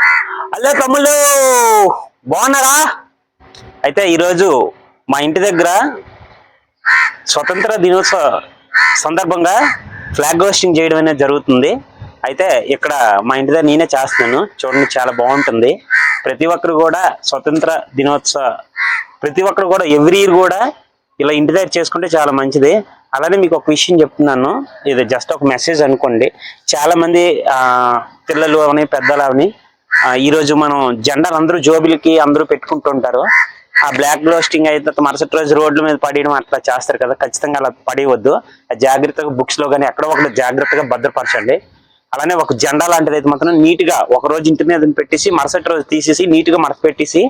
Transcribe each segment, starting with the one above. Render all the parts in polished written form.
Hello తమ్ముళ్ళు, బాగున్నారా? అయితే ఈరోజు మా ఇంటి దగ్గర స్వతంత్ర దినోత్సవ సందర్భంగా ఫ్లాగ్ హోస్టింగ్ చేయడం అనేది జరుగుతుంది. అయితే ఇక్కడ మా ఇంటి దగ్గర నేనే చేస్తున్నాను. చూడండి, చాలా బాగుంటుంది. ప్రతి ఒక్కరు కూడా స్వతంత్ర దినోత్సవ ప్రతి ఒక్కరు కూడా ఎవ్రీ ఇయర్ కూడా ఇలా ఇంటి దగ్గర చేసుకుంటే చాలా మంచిది. అలానే మీకు ఒక విషయం చెప్తున్నాను, ఇది జస్ట్ ఒక మెసేజ్ అనుకోండి. చాలా మంది పిల్లలు అవని పెద్దలు అవని ఈరోజు మనం జెండాలు అందరూ జోబులకి అందరూ పెట్టుకుంటుంటారు. ఆ బ్లాక్ రోస్టింగ్ అయితే మరుసటి రోజు రోడ్ల మీద పడేయడం అట్లా చేస్తారు కదా. ఖచ్చితంగా అలా పడేయవద్దు. జాగ్రత్తగా బుక్స్ లో కానీ ఎక్కడో ఒకటి జాగ్రత్తగా భద్రపరచండి. అలానే ఒక జెండా లాంటిది అయితే మాత్రం నీట్ గా ఒక రోజు ఇంటి మీద పెట్టేసి మరుసటి రోజు తీసేసి నీట్ గా మడత పెట్టేసి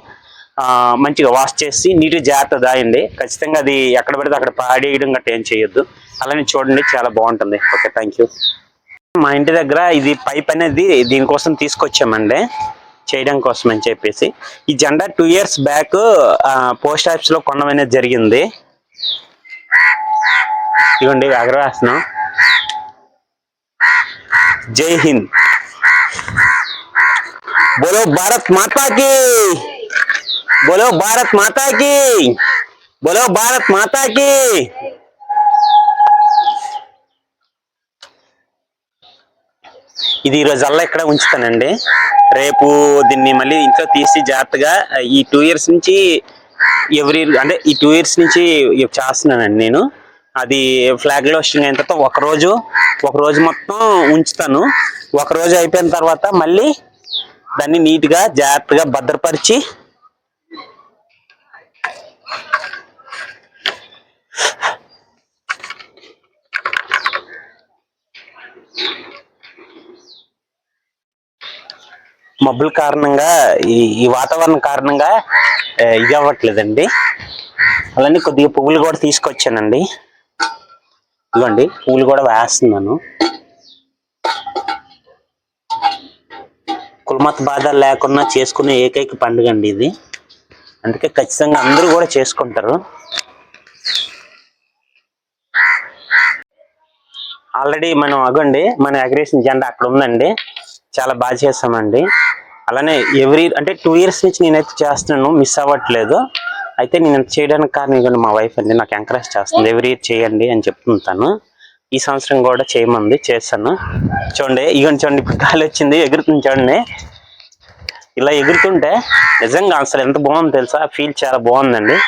మంచిగా వాష్ చేసి నీట్గా జాగ్రత్త దాయండి. ఖచ్చితంగా అది ఎక్కడ పడితే అక్కడ పాడేయడం గట్రా ఏం చేయొద్దు. అలానే చూడండి, చాలా బాగుంటుంది. Okay, thank you. మా ఇంటి దగ్గర ఇది పైప్ అనేది దీనికోసం తీసుకొచ్చామండి, చేయడం కోసం అని చెప్పేసి. ఈ జెండా 2 years బ్యాక్ పోస్ట్ ఆఫీస్ లో కొనడం అనేది జరిగింది. ఇవ్వండి ఎగరవేస్తున్నాం. జై హింద్, బోలో భారత్ మాతాకి, బోలో భారత్ మాతాకి, బోలో భారత్ మాతాకి. ఇది ఈరోజు అల్లా ఇక్కడ ఉంచుతానండి. రేపు దీన్ని మళ్ళీ ఇంట్లో తీసి జాగ్రత్తగా ఈ 2 years నుంచి ఎవ్రీ అంటే ఈ 2 years నుంచి చేస్తున్నానండి నేను. అది ఫ్లాగ్ హోస్టింగ్ అయిన తర్వాత ఒక రోజు మొత్తం ఉంచుతాను. ఒక రోజు అయిపోయిన తర్వాత మళ్ళీ దాన్ని నీట్గా జాగ్రత్తగా భద్రపరిచి మబ్బుల కారణంగా ఈ వాతావరణం కారణంగా ఇది అవ్వట్లేదండి. అలానే కొద్దిగా పువ్వులు కూడా తీసుకొచ్చానండి. ఇదిగోండి, పువ్వులు కూడా వేస్తున్నాను. కులమత బాధలు లేకుండా చేసుకునే ఏకైక పండుగ అండి ఇది. అందుకే ఖచ్చితంగా అందరూ కూడా చేసుకుంటారు. ఆల్రెడీ మనం మన అగ్రేషన్ జెండా అక్కడ ఉందండి. చాలా బాగా చేస్తామండి. అలానే అంటే 2 years నుంచి నేనైతే చేస్తున్నాను, మిస్ అవ్వట్లేదు. అయితే నేను చేయడానికి కారణం మా వైఫ్ అండి, నాకు ఎంకరేజ్ చేస్తుంది. ఎవ్రీ ఇయర్ చేయండి అని చెప్తుంటాను. ఈ సంవత్సరం కూడా చేయమంది, చేస్తాను. చూడండి, చూడండి, ఇప్పుడు గాలి వచ్చింది, ఎగురుతుంది. చూడండి, ఇలా ఎగురుతుంటే నిజంగా అసలు ఎంత బాగుంది తెలుసా, ఫీల్ చాలా బాగుందండి.